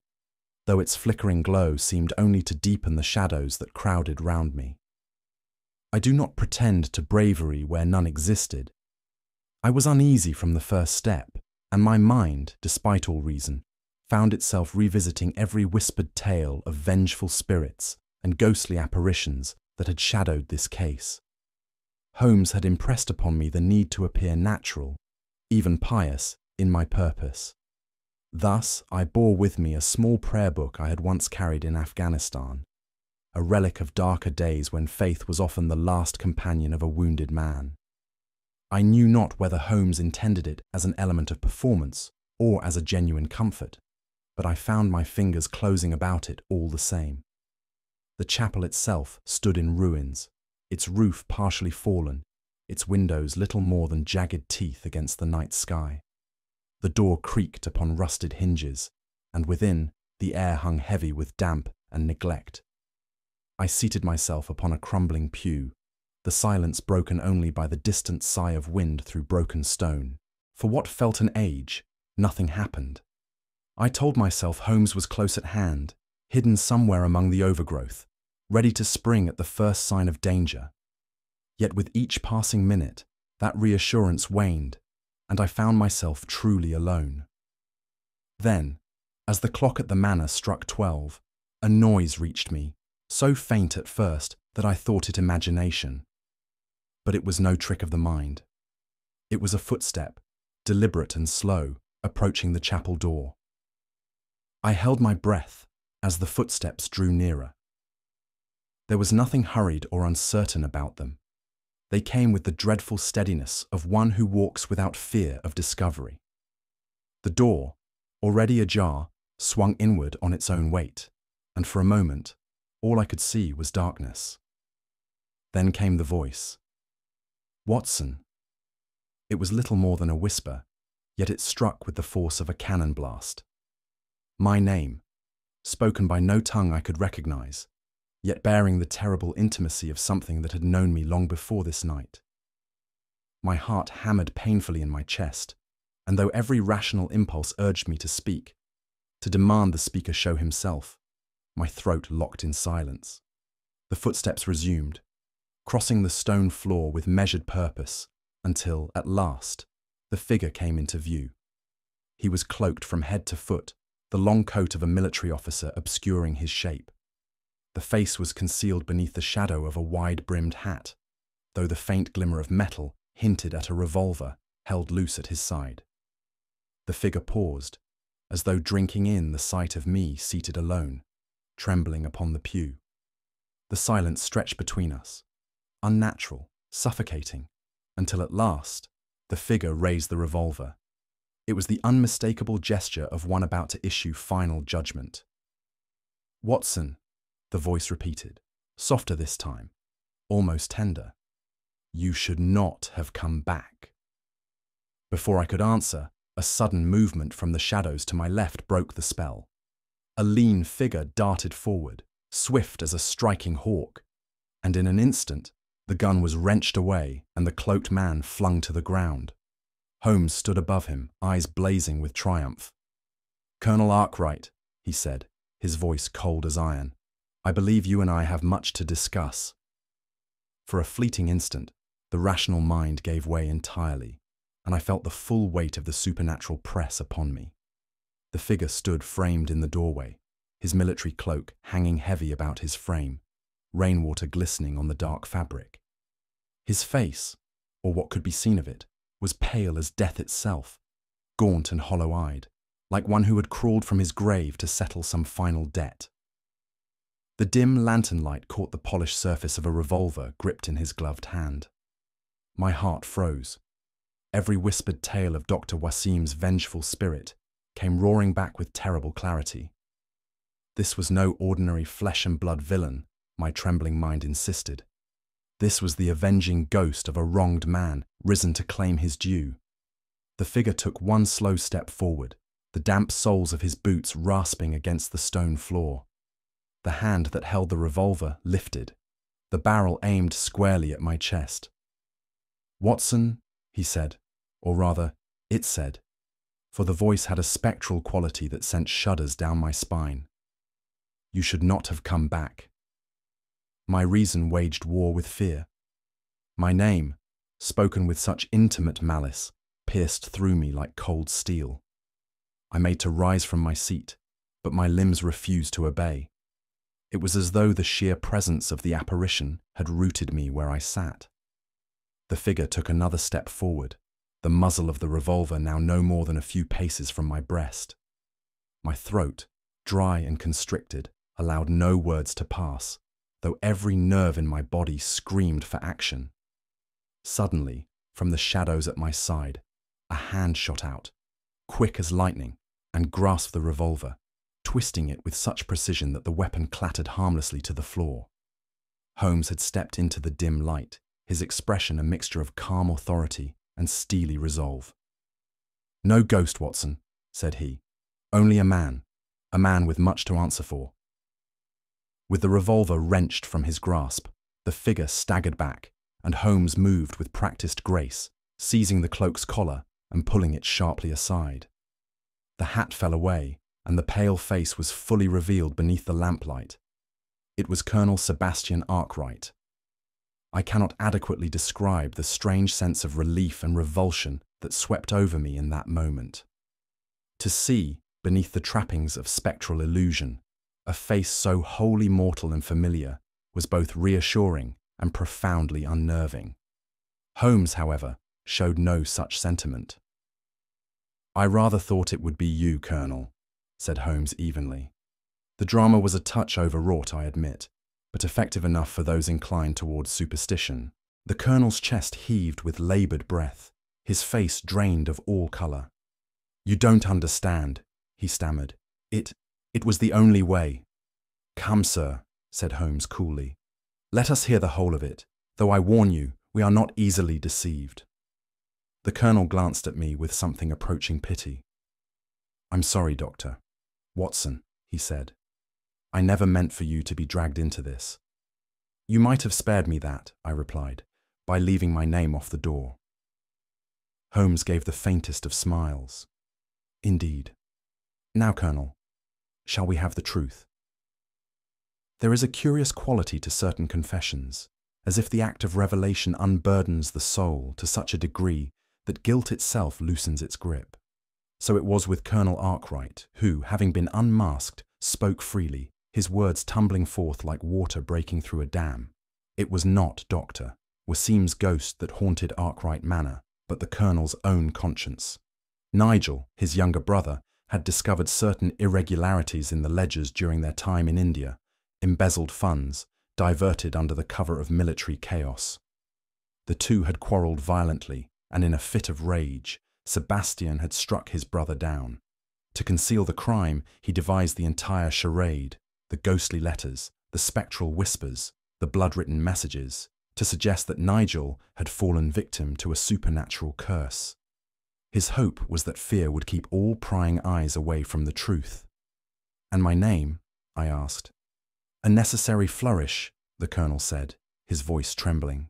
though its flickering glow seemed only to deepen the shadows that crowded round me. I do not pretend to bravery where none existed. I was uneasy from the first step, and my mind, despite all reason, found itself revisiting every whispered tale of vengeful spirits and ghostly apparitions that had shadowed this case. Holmes had impressed upon me the need to appear natural, even pious, in my purpose. Thus, I bore with me a small prayer book I had once carried in Afghanistan, a relic of darker days when faith was often the last companion of a wounded man. I knew not whether Holmes intended it as an element of performance or as a genuine comfort, but I found my fingers closing about it all the same. The chapel itself stood in ruins, its roof partially fallen, its windows little more than jagged teeth against the night sky. The door creaked upon rusted hinges, and within, the air hung heavy with damp and neglect. I seated myself upon a crumbling pew, the silence broken only by the distant sigh of wind through broken stone. For what felt an age, nothing happened. I told myself Holmes was close at hand, hidden somewhere among the overgrowth, ready to spring at the first sign of danger. Yet with each passing minute, that reassurance waned, and I found myself truly alone. Then, as the clock at the manor struck 12, a noise reached me, so faint at first that I thought it imagination. But it was no trick of the mind. It was a footstep, deliberate and slow, approaching the chapel door. I held my breath as the footsteps drew nearer. There was nothing hurried or uncertain about them. They came with the dreadful steadiness of one who walks without fear of discovery. The door, already ajar, swung inward on its own weight, and for a moment, all I could see was darkness. Then came the voice. "Watson." It was little more than a whisper, yet it struck with the force of a cannon blast. My name, spoken by no tongue I could recognize, yet bearing the terrible intimacy of something that had known me long before this night. My heart hammered painfully in my chest, and though every rational impulse urged me to speak, to demand the speaker show himself, my throat locked in silence. The footsteps resumed, crossing the stone floor with measured purpose, until, at last, the figure came into view. He was cloaked from head to foot, the long coat of a military officer obscuring his shape. The face was concealed beneath the shadow of a wide-brimmed hat, though the faint glimmer of metal hinted at a revolver held loose at his side. The figure paused, as though drinking in the sight of me seated alone, trembling upon the pew. The silence stretched between us, unnatural, suffocating, until at last, the figure raised the revolver. It was the unmistakable gesture of one about to issue final judgment. "Watson," the voice repeated, softer this time, almost tender. "You should not have come back." Before I could answer, a sudden movement from the shadows to my left broke the spell. A lean figure darted forward, swift as a striking hawk, and in an instant, the gun was wrenched away and the cloaked man flung to the ground. Holmes stood above him, eyes blazing with triumph. "Colonel Arkwright," he said, his voice cold as iron, "I believe you and I have much to discuss." For a fleeting instant, the rational mind gave way entirely, and I felt the full weight of the supernatural press upon me. The figure stood framed in the doorway, his military cloak hanging heavy about his frame, rainwater glistening on the dark fabric. His face, or what could be seen of it, was pale as death itself, gaunt and hollow-eyed, like one who had crawled from his grave to settle some final debt. The dim lantern light caught the polished surface of a revolver gripped in his gloved hand. My heart froze. Every whispered tale of Dr. Wasim's vengeful spirit came roaring back with terrible clarity. This was no ordinary flesh-and-blood villain, my trembling mind insisted. This was the avenging ghost of a wronged man risen to claim his due. The figure took one slow step forward, the damp soles of his boots rasping against the stone floor. The hand that held the revolver lifted, the barrel aimed squarely at my chest. "Watson," he said, or rather, it said, for the voice had a spectral quality that sent shudders down my spine. "You should not have come back." My reason waged war with fear. My name, spoken with such intimate malice, pierced through me like cold steel. I made to rise from my seat, but my limbs refused to obey. It was as though the sheer presence of the apparition had rooted me where I sat. The figure took another step forward, the muzzle of the revolver now no more than a few paces from my breast. My throat, dry and constricted, allowed no words to pass, though every nerve in my body screamed for action. Suddenly, from the shadows at my side, a hand shot out, quick as lightning, and grasped the revolver, twisting it with such precision that the weapon clattered harmlessly to the floor. Holmes had stepped into the dim light, his expression a mixture of calm authority and steely resolve. "No ghost, Watson," said he. "Only a man with much to answer for." With the revolver wrenched from his grasp, the figure staggered back, and Holmes moved with practiced grace, seizing the cloak's collar and pulling it sharply aside. The hat fell away, and the pale face was fully revealed beneath the lamplight. It was Colonel Sebastian Arkwright. I cannot adequately describe the strange sense of relief and revulsion that swept over me in that moment. To see, beneath the trappings of spectral illusion, a face so wholly mortal and familiar was both reassuring and profoundly unnerving. Holmes, however, showed no such sentiment. "I rather thought it would be you, Colonel," said Holmes evenly. "The drama was a touch overwrought, I admit, but effective enough for those inclined towards superstition." The Colonel's chest heaved with laboured breath, his face drained of all colour. "You don't understand," he stammered. It was the only way." "Come, sir," said Holmes coolly. "Let us hear the whole of it, though I warn you, we are not easily deceived." The Colonel glanced at me with something approaching pity. "I'm sorry, Doctor. Watson," he said. "I never meant for you to be dragged into this." "You might have spared me that," I replied, "by leaving my name off the door." Holmes gave the faintest of smiles. "Indeed. Now, Colonel, shall we have the truth?" There is a curious quality to certain confessions, as if the act of revelation unburdens the soul to such a degree that guilt itself loosens its grip. So it was with Colonel Arkwright, who, having been unmasked, spoke freely, his words tumbling forth like water breaking through a dam. It was not Dr. Wasim's ghost that haunted Arkwright Manor, but the Colonel's own conscience. Nigel, his younger brother, had discovered certain irregularities in the ledgers during their time in India: embezzled funds, diverted under the cover of military chaos. The two had quarrelled violently, and in a fit of rage, Sebastian had struck his brother down. To conceal the crime, he devised the entire charade, the ghostly letters, the spectral whispers, the blood-written messages, to suggest that Nigel had fallen victim to a supernatural curse. His hope was that fear would keep all prying eyes away from the truth. "And my name?" I asked. "A necessary flourish," the colonel said, his voice trembling.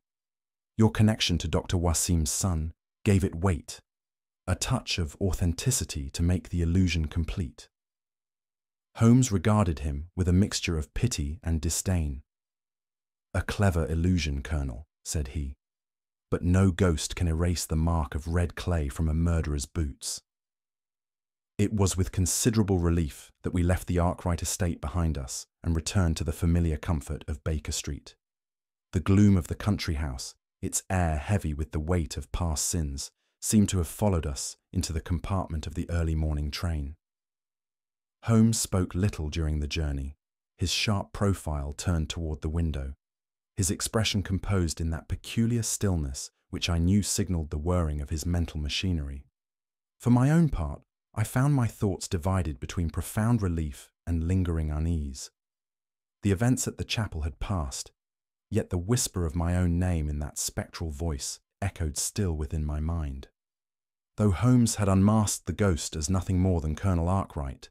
"Your connection to Dr. Wasim's son gave it weight, a touch of authenticity to make the illusion complete." Holmes regarded him with a mixture of pity and disdain. "A clever illusion, Colonel," said he, "but no ghost can erase the mark of red clay from a murderer's boots." It was with considerable relief that we left the Arkwright estate behind us and returned to the familiar comfort of Baker Street. The gloom of the country house, its air heavy with the weight of past sins, seemed to have followed us into the compartment of the early morning train. Holmes spoke little during the journey, his sharp profile turned toward the window, his expression composed in that peculiar stillness which I knew signalled the whirring of his mental machinery. For my own part, I found my thoughts divided between profound relief and lingering unease. The events at the chapel had passed, yet the whisper of my own name in that spectral voice echoed still within my mind. Though Holmes had unmasked the ghost as nothing more than Colonel Arkwright,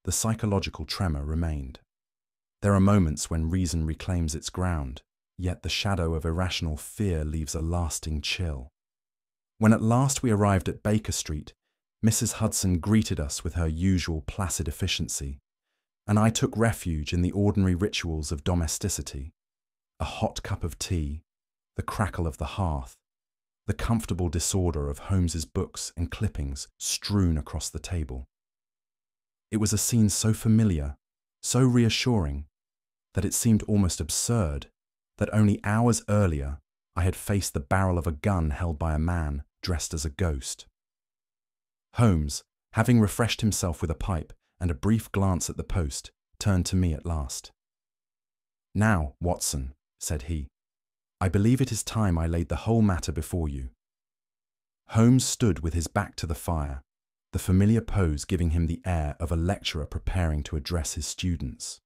the psychological tremor remained. There are moments when reason reclaims its ground, yet the shadow of irrational fear leaves a lasting chill. When at last we arrived at Baker Street, Mrs. Hudson greeted us with her usual placid efficiency, and I took refuge in the ordinary rituals of domesticity: a hot cup of tea, the crackle of the hearth, the comfortable disorder of Holmes's books and clippings strewn across the table. It was a scene so familiar, so reassuring, that it seemed almost absurd that only hours earlier I had faced the barrel of a gun held by a man dressed as a ghost. Holmes, having refreshed himself with a pipe and a brief glance at the post, turned to me at last. "Now, Watson," said he, "I believe it is time I laid the whole matter before you." Holmes stood with his back to the fire, the familiar pose giving him the air of a lecturer preparing to address his students.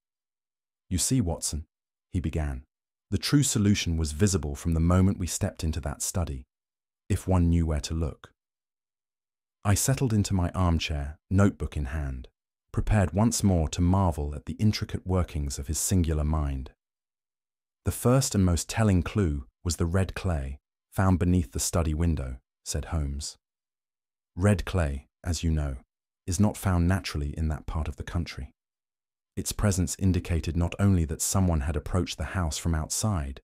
"You see, Watson," he began, "the true solution was visible from the moment we stepped into that study, if one knew where to look." I settled into my armchair, notebook in hand, prepared once more to marvel at the intricate workings of his singular mind. "The first and most telling clue was the red clay found beneath the study window," said Holmes. "Red clay, as you know, is not found naturally in that part of the country. Its presence indicated not only that someone had approached the house from outside,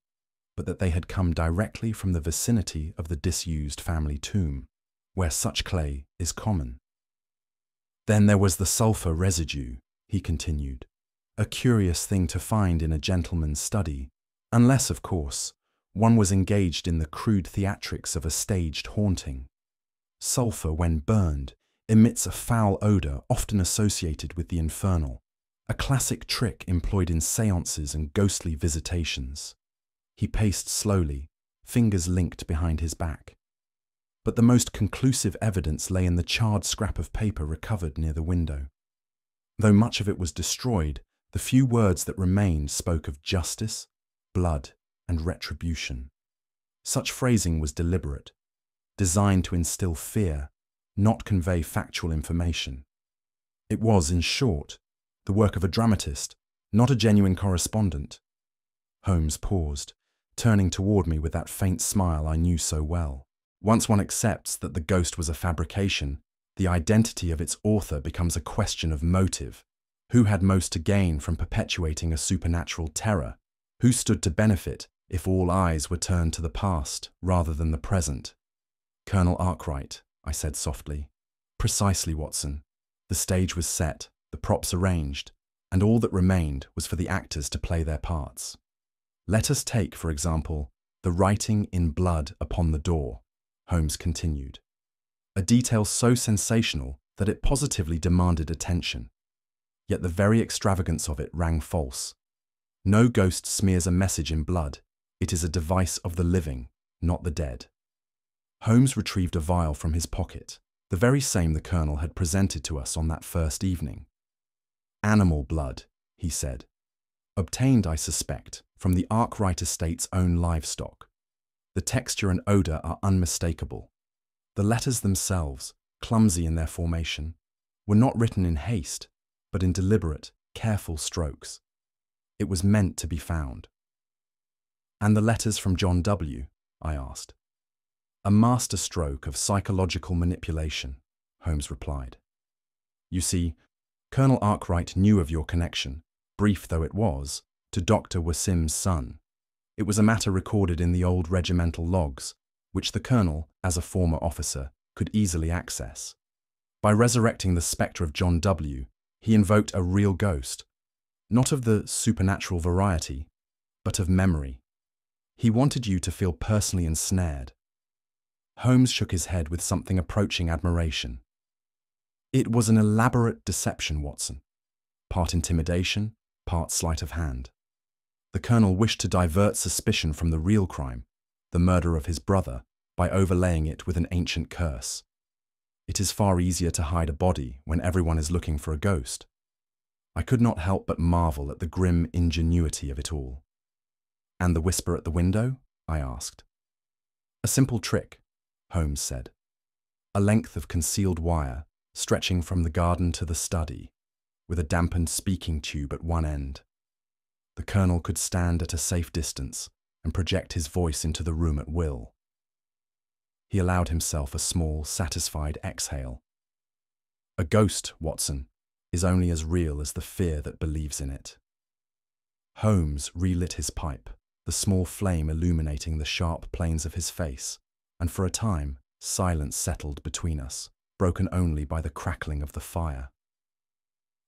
but that they had come directly from the vicinity of the disused family tomb, where such clay is common. Then there was the sulphur residue," he continued, "a curious thing to find in a gentleman's study, unless, of course, one was engaged in the crude theatrics of a staged haunting. Sulphur, when burned, emits a foul odour often associated with the infernal, a classic trick employed in séances and ghostly visitations." He paced slowly, fingers linked behind his back. But the most conclusive evidence lay in the charred scrap of paper recovered near the window. Though much of it was destroyed, the few words that remained spoke of justice, blood, and retribution. Such phrasing was deliberate, designed to instill fear, not convey factual information. It was, in short, the work of a dramatist, not a genuine correspondent. Holmes paused, turning toward me with that faint smile I knew so well. Once one accepts that the ghost was a fabrication, the identity of its author becomes a question of motive. Who had most to gain from perpetuating a supernatural terror? Who stood to benefit if all eyes were turned to the past rather than the present? "Colonel Arkwright," I said softly. "Precisely, Watson. The stage was set, the props arranged, and all that remained was for the actors to play their parts. Let us take, for example, the writing in blood upon the door," Holmes continued. "A detail so sensational that it positively demanded attention. Yet the very extravagance of it rang false. No ghost smears a message in blood. It is a device of the living, not the dead. Holmes retrieved a vial from his pocket, the very same the Colonel had presented to us on that first evening. Animal blood, he said. Obtained, I suspect, from the Arkwright estate's own livestock. The texture and odour are unmistakable. The letters themselves, clumsy in their formation, were not written in haste, but in deliberate, careful strokes. It was meant to be found. And the letters from John W., I asked. A masterstroke of psychological manipulation, Holmes replied. You see, Colonel Arkwright knew of your connection, brief though it was, to Dr. Wasim's son. It was a matter recorded in the old regimental logs, which the Colonel, as a former officer, could easily access. By resurrecting the spectre of John W., he invoked a real ghost, not of the supernatural variety, but of memory. He wanted you to feel personally ensnared. Holmes shook his head with something approaching admiration. It was an elaborate deception, Watson. Part intimidation, part sleight of hand. The Colonel wished to divert suspicion from the real crime, the murder of his brother, by overlaying it with an ancient curse. It is far easier to hide a body when everyone is looking for a ghost. I could not help but marvel at the grim ingenuity of it all. And the whisper at the window? I asked. A simple trick, Holmes said. A length of concealed wire, stretching from the garden to the study, with a dampened speaking tube at one end. The Colonel could stand at a safe distance and project his voice into the room at will. He allowed himself a small, satisfied exhale. A ghost, Watson, is only as real as the fear that believes in it. Holmes relit his pipe, the small flame illuminating the sharp planes of his face, and for a time silence settled between us, broken only by the crackling of the fire.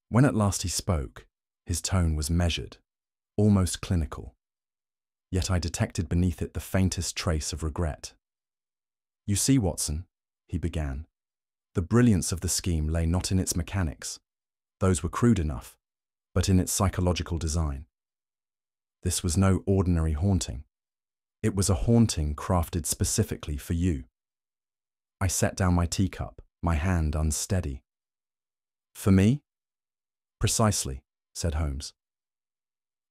When at last he spoke, his tone was measured, almost clinical. Yet I detected beneath it the faintest trace of regret. You see, Watson, he began, the brilliance of the scheme lay not in its mechanics. Those were crude enough, but in its psychological design. This was no ordinary haunting. It was a haunting crafted specifically for you. I set down my teacup, my hand unsteady. For me? Precisely, said Holmes.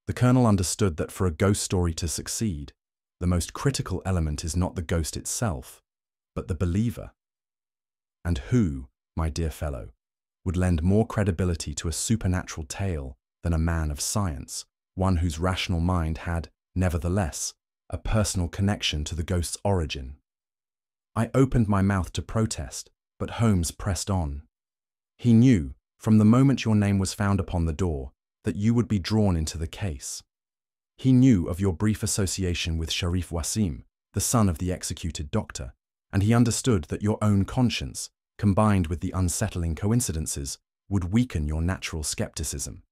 The Colonel understood that for a ghost story to succeed, the most critical element is not the ghost itself, but the believer. And who, my dear fellow, would lend more credibility to a supernatural tale than a man of science, one whose rational mind had, nevertheless, a personal connection to the ghost's origin? I opened my mouth to protest, but Holmes pressed on. He knew, from the moment your name was found upon the door, that you would be drawn into the case. He knew of your brief association with Sharif Wasim, the son of the executed doctor, and he understood that your own conscience, combined with the unsettling coincidences, would weaken your natural skepticism.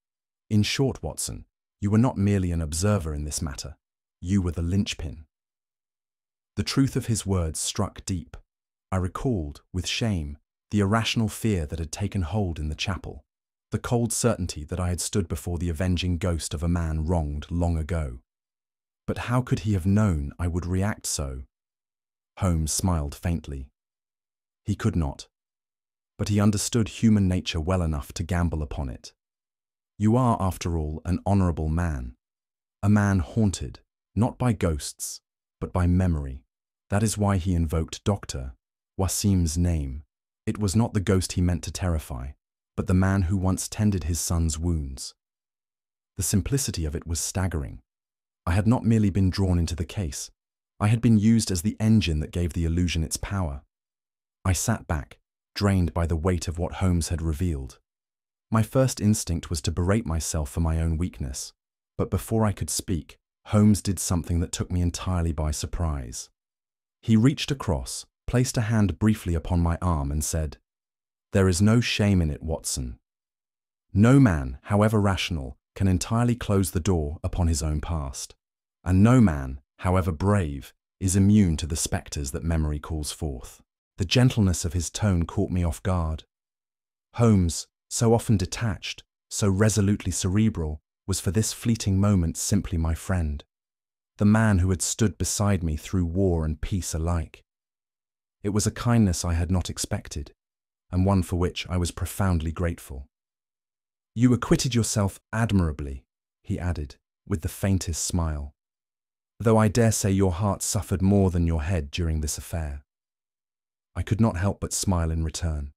In short, Watson, you were not merely an observer in this matter. You were the linchpin. The truth of his words struck deep. I recalled, with shame, the irrational fear that had taken hold in the chapel, the cold certainty that I had stood before the avenging ghost of a man wronged long ago. But how could he have known I would react so? Holmes smiled faintly. He could not, but he understood human nature well enough to gamble upon it. You are, after all, an honourable man, a man haunted, not by ghosts, but by memory. That is why he invoked Dr. Wasim's name. It was not the ghost he meant to terrify, but the man who once tended his son's wounds. The simplicity of it was staggering. I had not merely been drawn into the case. I had been used as the engine that gave the illusion its power. I sat back, drained by the weight of what Holmes had revealed. My first instinct was to berate myself for my own weakness, but before I could speak, Holmes did something that took me entirely by surprise. He reached across, placed a hand briefly upon my arm and said, "There is no shame in it, Watson. No man, however rational, can entirely close the door upon his own past, and no man, however brave, is immune to the spectres that memory calls forth." The gentleness of his tone caught me off guard. Holmes, so often detached, so resolutely cerebral, was for this fleeting moment simply my friend, the man who had stood beside me through war and peace alike. It was a kindness I had not expected, and one for which I was profoundly grateful. "You acquitted yourself admirably," he added, with the faintest smile, "though I dare say your heart suffered more than your head during this affair." I could not help but smile in return.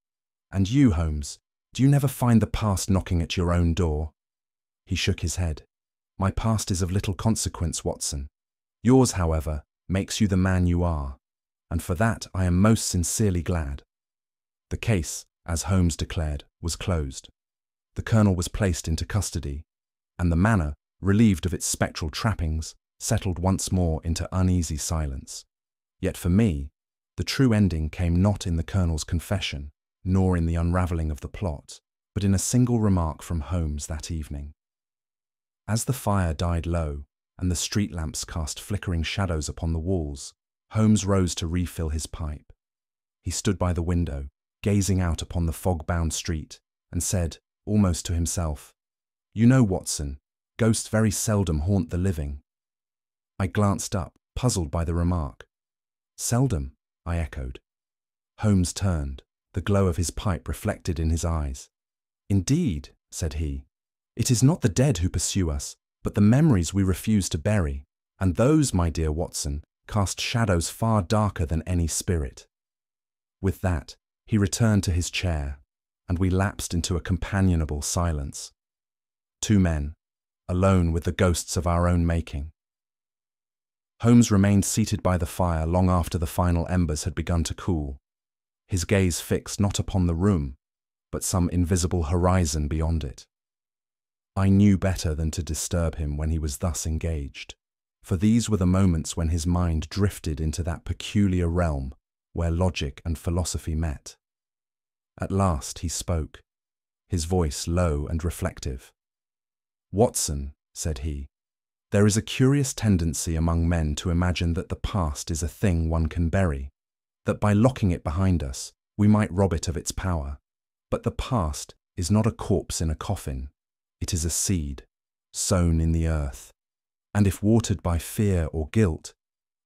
"And you, Holmes, do you never find the past knocking at your own door?" He shook his head. "My past is of little consequence, Watson. Yours, however, makes you the man you are, and for that I am most sincerely glad." The case, as Holmes declared, was closed. The colonel was placed into custody, and the manor, relieved of its spectral trappings, settled once more into uneasy silence. Yet for me, the true ending came not in the colonel's confession, nor in the unravelling of the plot, but in a single remark from Holmes that evening. As the fire died low, and the street lamps cast flickering shadows upon the walls, Holmes rose to refill his pipe. He stood by the window, gazing out upon the fog-bound street, and said, almost to himself, "You know, Watson, ghosts very seldom haunt the living." I glanced up, puzzled by the remark. "Seldom?" I echoed. Holmes turned, the glow of his pipe reflected in his eyes. "Indeed," said he, "it is not the dead who pursue us, but the memories we refuse to bury, and those, my dear Watson, cast shadows far darker than any spirit." With that, he returned to his chair, and we lapsed into a companionable silence. Two men, alone with the ghosts of our own making. Holmes remained seated by the fire long after the final embers had begun to cool, his gaze fixed not upon the room, but some invisible horizon beyond it. I knew better than to disturb him when he was thus engaged, for these were the moments when his mind drifted into that peculiar realm where logic and philosophy met. At last he spoke, his voice low and reflective. "Watson," said he, "there is a curious tendency among men to imagine that the past is a thing one can bury, that by locking it behind us, we might rob it of its power. But the past is not a corpse in a coffin. It is a seed, sown in the earth, and if watered by fear or guilt,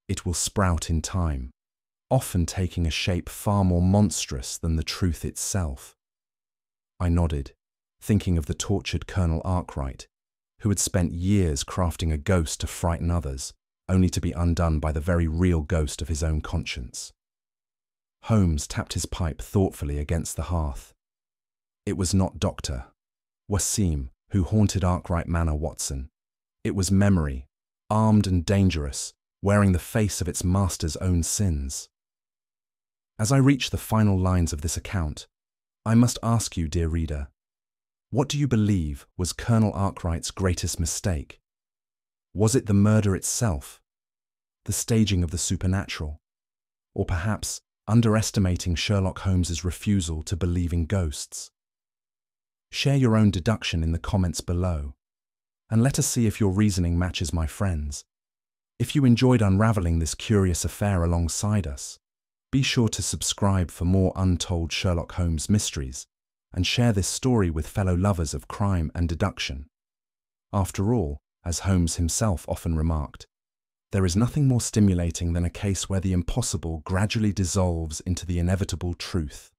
it will sprout in time, often taking a shape far more monstrous than the truth itself." I nodded, thinking of the tortured Colonel Arkwright, who had spent years crafting a ghost to frighten others, only to be undone by the very real ghost of his own conscience. Holmes tapped his pipe thoughtfully against the hearth. "It was not Dr. Wasim who haunted Arkwright Manor, Watson. It was memory, armed and dangerous, wearing the face of its master's own sins." As I reach the final lines of this account, I must ask you, dear reader, what do you believe was Colonel Arkwright's greatest mistake? Was it the murder itself, the staging of the supernatural, or perhaps underestimating Sherlock Holmes's refusal to believe in ghosts? Share your own deduction in the comments below, and let us see if your reasoning matches my friend's. If you enjoyed unravelling this curious affair alongside us, be sure to subscribe for more untold Sherlock Holmes mysteries, and share this story with fellow lovers of crime and deduction. After all, as Holmes himself often remarked, there is nothing more stimulating than a case where the impossible gradually dissolves into the inevitable truth.